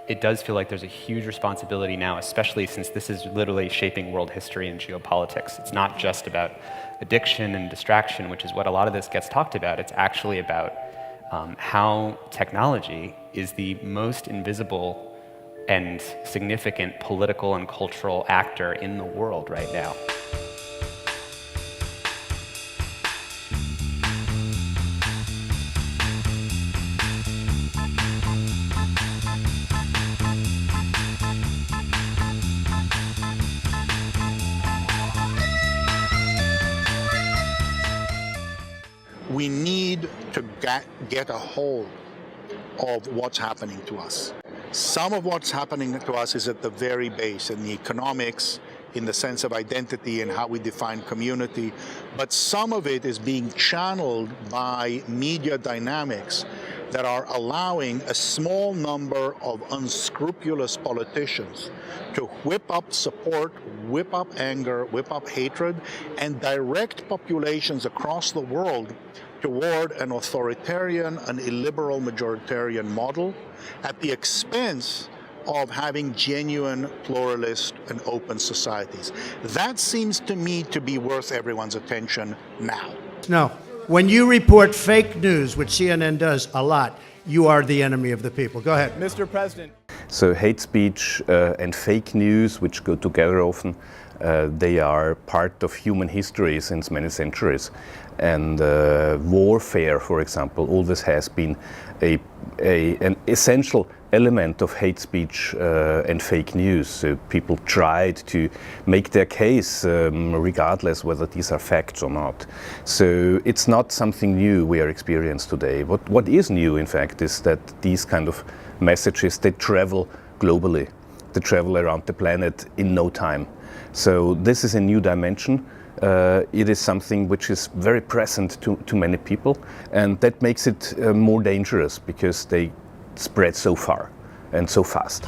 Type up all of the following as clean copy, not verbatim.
it does feel like there's a huge responsibility now, especially since this is literally shaping world history and geopolitics. It's not just about addiction and distraction, which is what a lot of this gets talked about. It's actually about how technology is the most invisible and significant political and cultural actor in the world right now. We need to get a hold of what's happening to us. Some of what's happening to us is at the very base, in the economics, in the sense of identity and how we define community, but some of it is being channeled by media dynamics that are allowing a small number of unscrupulous politicians to whip up support, whip up anger, whip up hatred, and direct populations across the world toward an authoritarian, an illiberal majoritarian model at the expense of having genuine pluralist and open societies. That seems to me to be worth everyone's attention now. No. When you report fake news, which CNN does a lot, you are the enemy of the people. Go ahead. Mr. President. So hate speech and fake news, which go together often, they are part of human history since many centuries. And warfare, for example, always has been an essential element of hate speech and fake news. So people tried to make their case regardless whether these are facts or not. So it's not something new we are experiencing today. What is new, in fact, is that these kind of messages, they travel globally. They travel around the planet in no time. So this is a new dimension. It is something which is very present to many people, and that makes it more dangerous because they spread so far and so fast.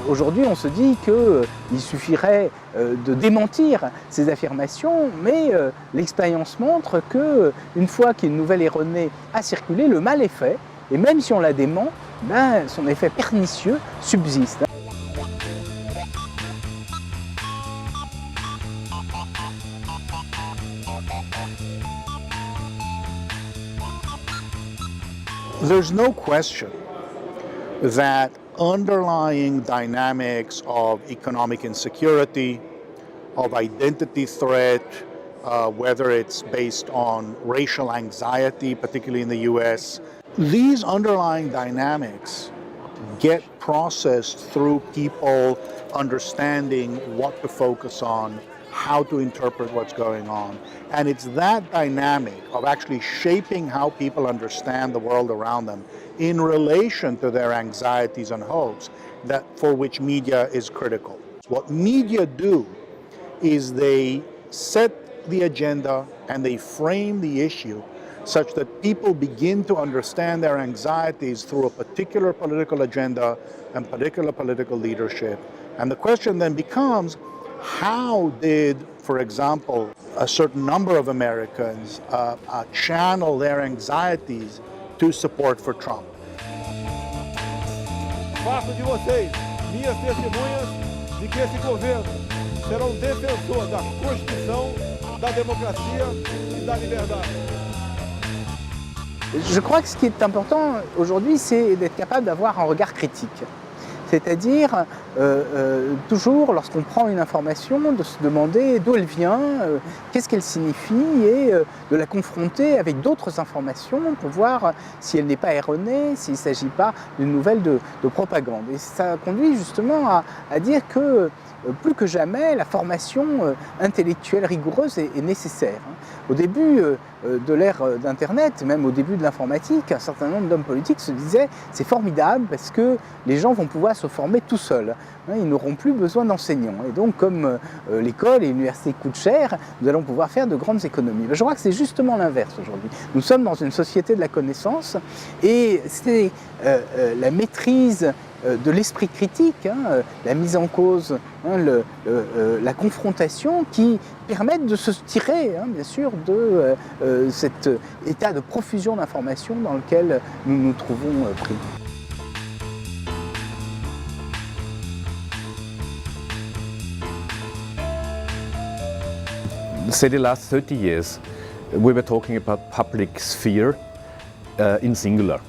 Aujourd'hui, on se dit qu'il suffirait de démentir ces affirmations, mais l'expérience montre qu'une fois qu'une nouvelle erronée a circulé, le mal est fait, et même si on la dément, son effet pernicieux subsiste. There's no question that underlying dynamics of economic insecurity, of identity threat, whether it's based on racial anxiety, particularly in the US, these underlying dynamics get processed through people understanding what to focus on, how to interpret what's going on. And it's that dynamic of actually shaping how people understand the world around them in relation to their anxieties and hopes for which media is critical. What media do is they set the agenda and they frame the issue such that people begin to understand their anxieties through a particular political agenda and particular political leadership. And the question then becomes, how did, for example, a certain number of Americans channel their anxieties to support for Trump? Faço de vocês minhas testemunhas de que esse governo será defensor da Constituição, da democracia e da liberdade. Je crois que ce qui est important aujourd'hui, c'est d'être capable d'avoir un regard critique. C'est-à-dire, toujours, lorsqu'on prend une information, de se demander d'où elle vient, qu'est-ce qu'elle signifie, et de la confronter avec d'autres informations pour voir si elle n'est pas erronée, s'il ne s'agit pas d'une nouvelle de propagande. Et ça conduit justement à dire que, plus que jamais, la formation intellectuelle rigoureuse est nécessaire. Au début de l'ère d'Internet, même au début de l'informatique, un certain nombre d'hommes politiques se disaient « c'est formidable parce que les gens vont pouvoir se former tout seuls ». ils n'auront plus besoin d'enseignants. Et donc, comme l'école et l'université coûtent cher, nous allons pouvoir faire de grandes économies. Je crois que c'est justement l'inverse aujourd'hui. Nous sommes dans une société de la connaissance et c'est la maîtrise de l'esprit critique, la mise en cause, la confrontation qui permettent de se tirer, bien sûr, de cet état de profusion d'informations dans lequel nous nous trouvons pris. Say the last 30 years, we were talking about public sphere in singular.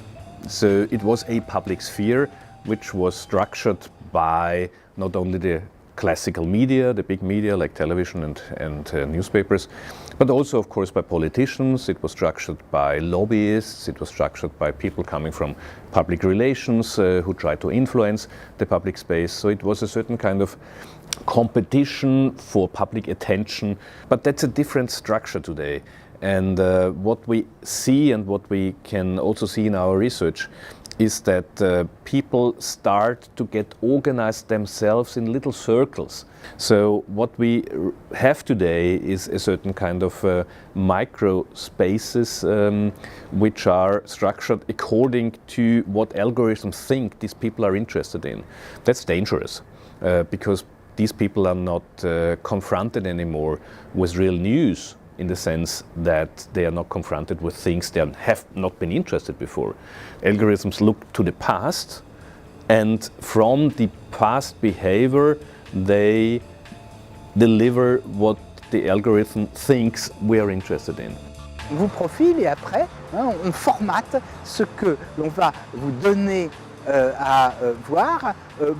So it was a public sphere which was structured by not only the classical media, the big media like television and newspapers, but also, of course, by politicians. It was structured by lobbyists. It was structured by people coming from public relations who tried to influence the public space. So it was a certain kind of competition for public attention, but that's a different structure today. And what we see and what we can also see in our research is that people start to get organized themselves in little circles. So what we have today is a certain kind of micro spaces which are structured according to what algorithms think these people are interested in. That's dangerous because these people are not confronted anymore with real news, in the sense that they are not confronted with things they have not been interested before. Algorithms look to the past, and from the past behavior, they deliver what the algorithm thinks we are interested in. On vous profile et après, on formate ce que l'on va vous donner à voir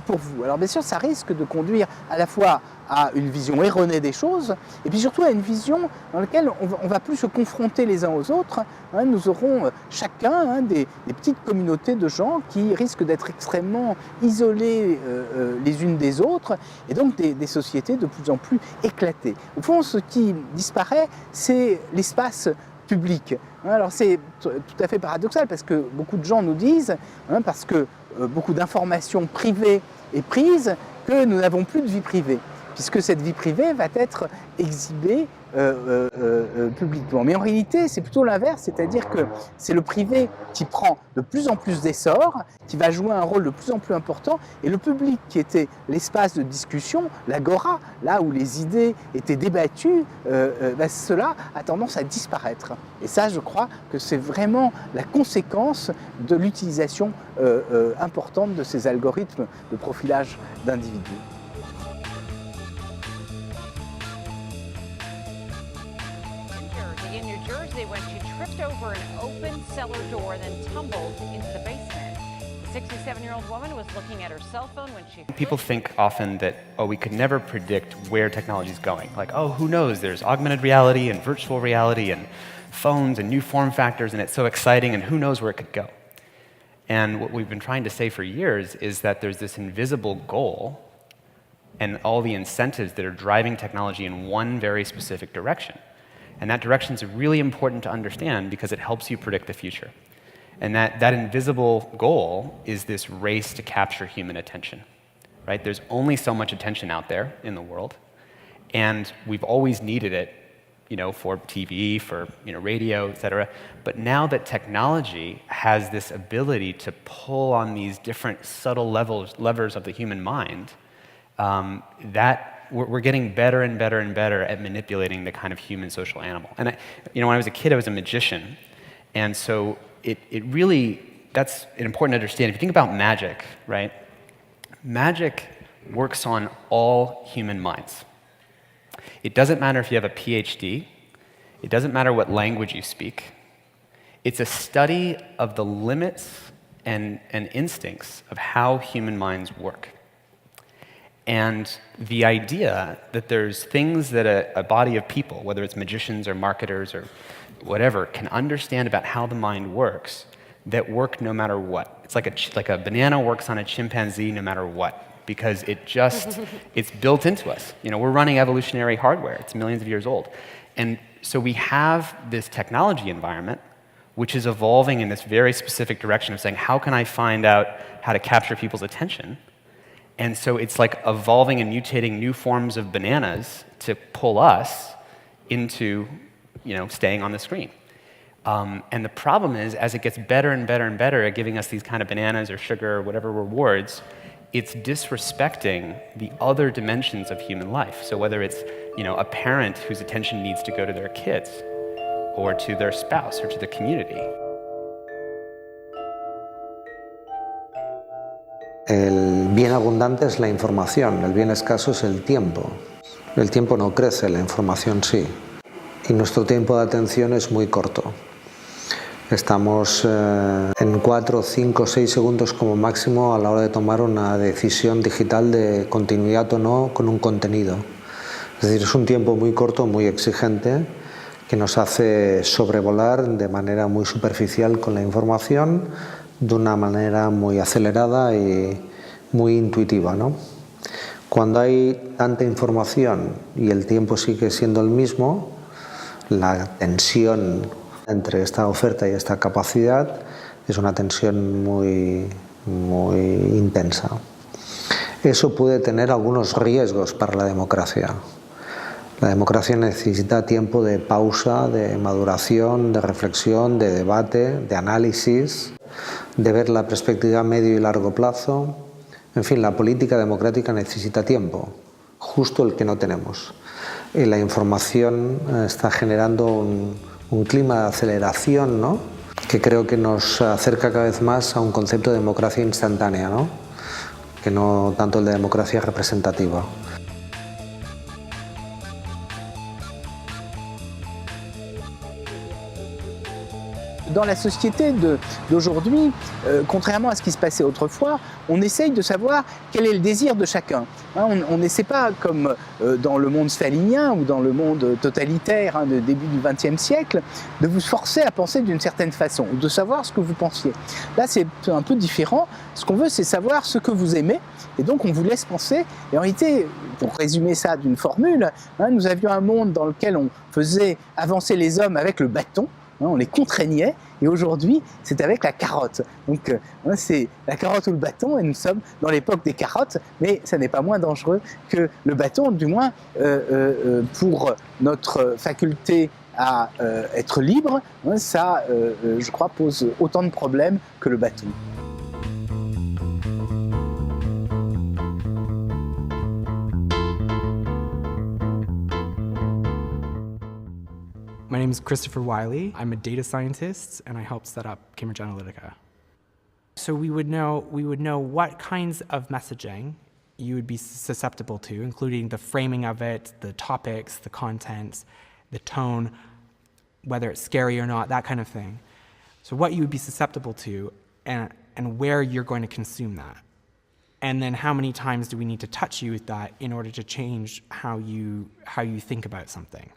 pour vous. Alors bien sûr, ça risque de conduire à la fois à une vision erronée des choses, et puis surtout à une vision dans laquelle on va plus se confronter les uns aux autres. Nous aurons chacun des petites communautés de gens qui risquent d'être extrêmement isolés les unes des autres, et donc des sociétés de plus en plus éclatées. Au fond, ce qui disparaît, c'est l'espace public. Alors c'est tout à fait paradoxal parce que beaucoup de gens nous disent, parce que beaucoup d'informations privées est prise, que nous n'avons plus de vie privée, puisque cette vie privée va être exhibée publiquement. Mais en réalité, c'est plutôt l'inverse, c'est-à-dire que c'est le privé qui prend de plus en plus d'essor, qui va jouer un rôle de plus en plus important, et le public qui était l'espace de discussion, l'agora, là où les idées étaient débattues, cela a tendance à disparaître. Et ça, je crois que c'est vraiment la conséquence de l'utilisation importante de ces algorithmes de profilage d'individus. In New Jersey when she tripped over an open cellar door and then tumbled into the basement. The 67-year-old woman was looking at her cell phone when she... People think often that, oh, we could never predict where technology is going. Like, oh, who knows? There's augmented reality and virtual reality and phones and new form factors, and it's so exciting, and who knows where it could go. And what we've been trying to say for years is that there's this invisible goal and all the incentives that are driving technology in one very specific direction. And that direction is really important to understand because it helps you predict the future. And that invisible goal is this race to capture human attention, right? There's only so much attention out there in the world, and we've always needed it, for TV, for radio, et cetera. But now that technology has this ability to pull on these different subtle levers of the human mind, we're getting better and better and better at manipulating the kind of human social animal. And when I was a kid, I was a magician, and so it really, that's important to understand. If you think about magic, right? Magic works on all human minds. It doesn't matter if you have a PhD. It doesn't matter what language you speak. It's a study of the limits and instincts of how human minds work. And the idea that there's things that a body of people, whether it's magicians or marketers or whatever, can understand about how the mind works, that work no matter what. It's like a banana works on a chimpanzee no matter what, because it's built into us. We're running evolutionary hardware. It's millions of years old. And so we have this technology environment which is evolving in this very specific direction of saying, how can I find out how to capture people's attention? And so it's like evolving and mutating new forms of bananas to pull us into, staying on the screen. And the problem is, as it gets better and better and better at giving us these kind of bananas or sugar or whatever rewards, it's disrespecting the other dimensions of human life. So whether it's, a parent whose attention needs to go to their kids, or to their spouse, or to the community. El bien abundante es la información, el bien escaso es el tiempo. El tiempo no crece, la información sí. Y nuestro tiempo de atención es muy corto. Estamos en 4, 5, 6 segundos como máximo a la hora de tomar una decisión digital de continuidad o no con un contenido. Es decir, es un tiempo muy corto, muy exigente, que nos hace sobrevolar de manera muy superficial con la información, de una manera muy acelerada y muy intuitiva, ¿no? Cuando hay tanta información y el tiempo sigue siendo el mismo, la tensión entre esta oferta y esta capacidad es una tensión muy intensa. Eso puede tener algunos riesgos para la democracia. La democracia necesita tiempo de pausa, de maduración, de reflexión, de debate, de análisis, de ver la perspectiva a medio y largo plazo. En fin, la política democrática necesita tiempo, justo el que no tenemos. Y la información está generando un clima de aceleración, ¿no?, que creo que nos acerca cada vez más a un concepto de democracia instantánea, ¿no?, que no tanto el de democracia representativa. Dans la société d'aujourd'hui, contrairement à ce qui se passait autrefois, on essaye de savoir quel est le désir de chacun. On n'essaie pas, comme dans le monde stalinien ou dans le monde totalitaire du début du XXe siècle, de vous forcer à penser d'une certaine façon, ou de savoir ce que vous pensiez. Là, c'est un peu différent. Ce qu'on veut, c'est savoir ce que vous aimez, et donc on vous laisse penser. Et en réalité, pour résumer ça d'une formule, nous avions un monde dans lequel on faisait avancer les hommes avec le bâton, on les contraignait, et aujourd'hui, c'est avec la carotte. Donc, c'est la carotte ou le bâton, et nous sommes dans l'époque des carottes, mais ça n'est pas moins dangereux que le bâton, du moins pour notre faculté à être libre, ça, je crois, pose autant de problèmes que le bâton. My name is Christopher Wiley. I'm a data scientist, and I helped set up Cambridge Analytica. So we would know what kinds of messaging you would be susceptible to, including the framing of it, the topics, the contents, the tone, whether it's scary or not, that kind of thing. So what you would be susceptible to, and where you're going to consume that. And then how many times do we need to touch you with that in order to change how you think about something.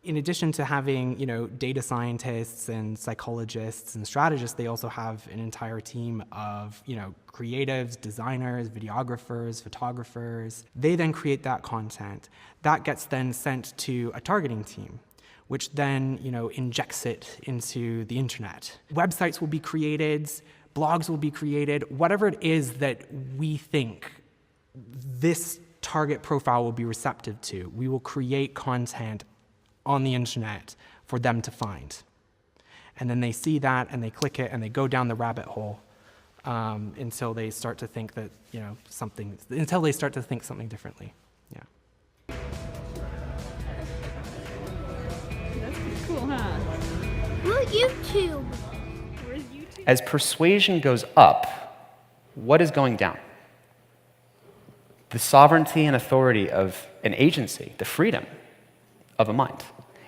In addition to having, data scientists and psychologists and strategists, they also have an entire team of, creatives, designers, videographers, photographers. They then create that content. That gets then sent to a targeting team, which then, injects it into the internet. Websites will be created, blogs will be created, whatever it is that we think this target profile will be receptive to. We will create content on the internet for them to find. And then they see that and they click it and they go down the rabbit hole until they start to think that, something differently. Yeah. That's pretty cool, huh? Well, YouTube. Where's YouTube? As persuasion goes up, what is going down? The sovereignty and authority of an agency, the freedom of a mind.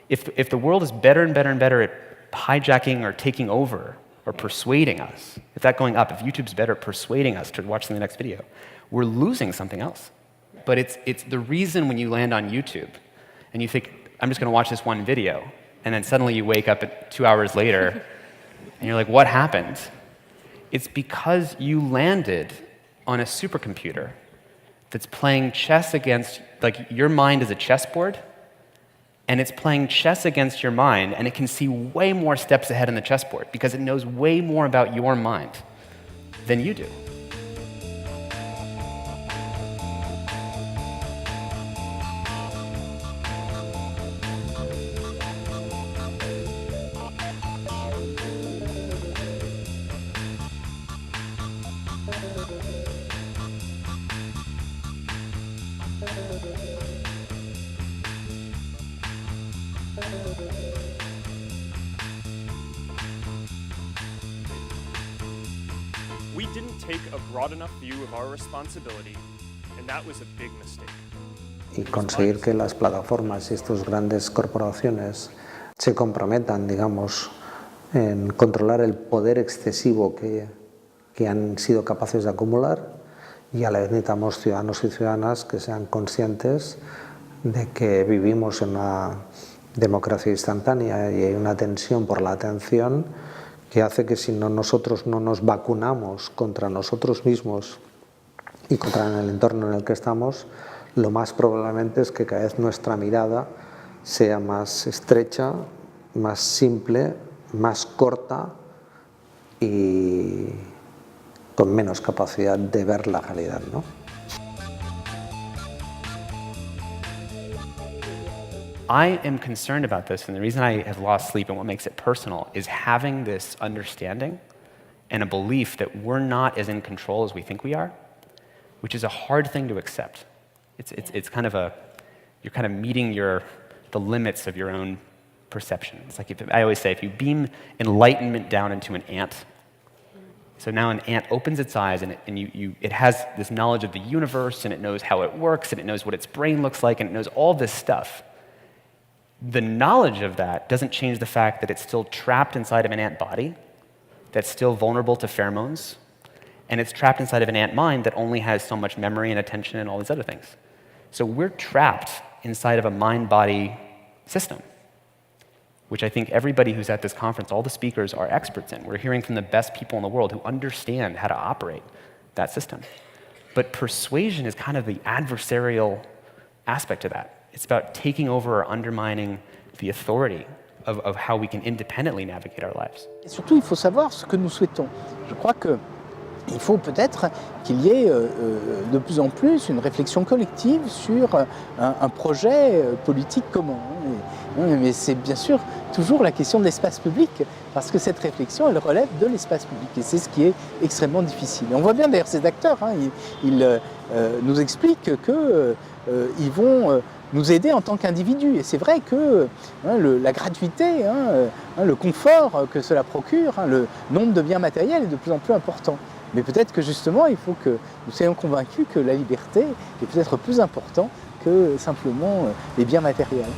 If the world is better and better and better at hijacking or taking over or persuading us, if that's going up, if YouTube's better at persuading us to watch the next video, we're losing something else. But it's the reason when you land on YouTube and you think, I'm just going to watch this one video, and then suddenly you wake up 2 hours later and you're like, what happened? It's because you landed on a supercomputer that's playing chess against, your mind is a chessboard, and it's playing chess against your mind, and it can see way more steps ahead in the chessboard because it knows way more about your mind than you do. We didn't take a broad enough view of our responsibility, and that was a big mistake. Y conseguir que las plataformas y estas grandes corporaciones se comprometan, digamos, en controlar el poder excesivo que han sido capaces de acumular, y a la vez necesitamos ciudadanos y ciudadanas que sean conscientes de que vivimos en una democracia instantánea y hay una tensión por la atención que hace que si nosotros no nos vacunamos contra nosotros mismos y contra el entorno en el que estamos, lo más probablemente es que cada vez nuestra mirada sea más estrecha, más simple, más corta y con menos capacidad de ver la realidad, ¿no? I am concerned about this, and the reason I have lost sleep and what makes it personal is having this understanding and a belief that we're not as in control as we think we are, which is a hard thing to accept. It's kind of you're kind of meeting the limits of your own perception. It's like I always say, if you beam enlightenment down into an ant, so now an ant opens its eyes and it has this knowledge of the universe and it knows how it works and it knows what its brain looks like and it knows all this stuff. The knowledge of that doesn't change the fact that it's still trapped inside of an ant body, that's still vulnerable to pheromones, and it's trapped inside of an ant mind that only has so much memory and attention and all these other things. So we're trapped inside of a mind-body system, which I think everybody who's at this conference, all the speakers are experts in. We're hearing from the best people in the world who understand how to operate that system. But persuasion is kind of the adversarial aspect of that. It's about taking over or undermining the authority of how we can independently navigate our lives. Et surtout, il faut savoir ce que nous souhaitons. Je crois qu'il faut peut-être qu'il y ait de plus en plus une réflexion collective sur un projet politique commun. Mais c'est bien sûr toujours la question de l'espace public, parce que cette réflexion, elle relève de l'espace public, et c'est ce qui est extrêmement difficile. Et on voit bien d'ailleurs ces acteurs, ils nous expliquent qu'ils vont nous aider en tant qu'individus. Et c'est vrai que la gratuité, le confort que cela procure, le nombre de biens matériels est de plus en plus important. Mais peut-être que justement, il faut que nous soyons convaincus que la liberté est peut-être plus importante que simplement les biens matériels.